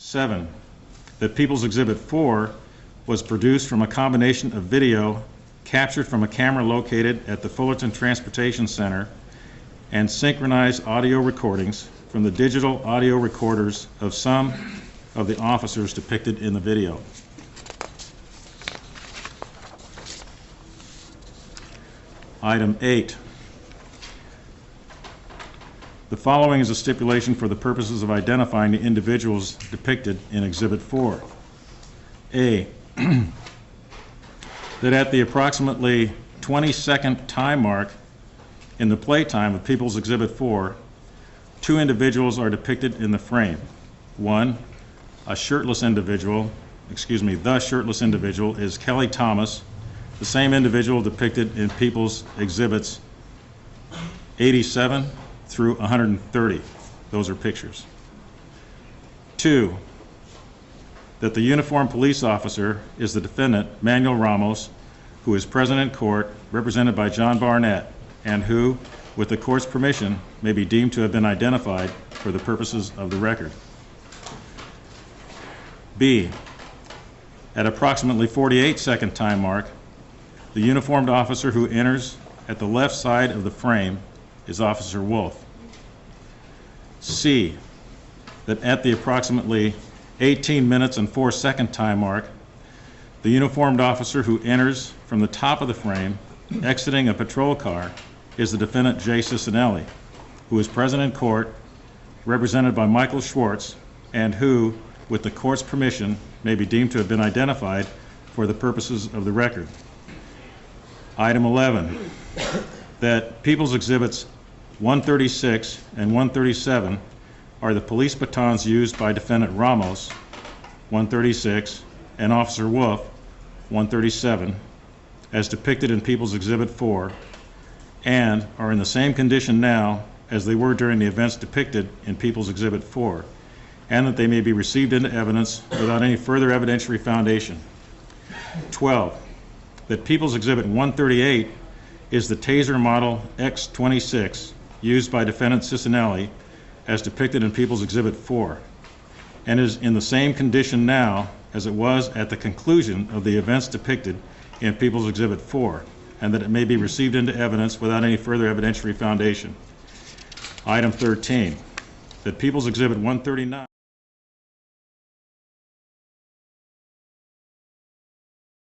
7, that People's Exhibit 4 was produced from a combination of video captured from a camera located at the Fullerton Transportation Center and synchronized audio recordings from the digital audio recorders of some of the officers depicted in the video. Item 8. The following is a stipulation for the purposes of identifying the individuals depicted in Exhibit 4. A. That at the approximately 20-second time mark in the playtime of People's Exhibit 4, 2 individuals are depicted in the frame. 1, the shirtless individual is Kelly Thomas, the same individual depicted in People's Exhibits 87 through 130. Those are pictures. 2, that the uniformed police officer is the defendant, Manuel Ramos, who is present in court, represented by John Barnett, and who, with the court's permission, may be deemed to have been identified for the purposes of the record. B, at approximately 48-second time mark, the uniformed officer who enters at the left side of the frame is Officer Wolf. C, that at the approximately 18 minutes and 4-second time mark, the uniformed officer who enters from the top of the frame, exiting a patrol car, is the defendant Jay Cicinelli, who is present in court, represented by Michael Schwartz, and who, with the court's permission, may be deemed to have been identified for the purposes of the record. Item 11, that People's Exhibits 136 and 137 are the police batons used by Defendant Ramos, 136, and Officer Wolf, 137, as depicted in People's Exhibit 4, and are in the same condition now as they were during the events depicted in People's Exhibit 4, and that they may be received into evidence without any further evidentiary foundation. 12, that People's Exhibit 138 is the Taser Model X26 used by Defendant Cicinelli as depicted in People's Exhibit 4, and is in the same condition now as it was at the conclusion of the events depicted in People's Exhibit 4, and that it may be received into evidence without any further evidentiary foundation. Item 13, that People's Exhibit 139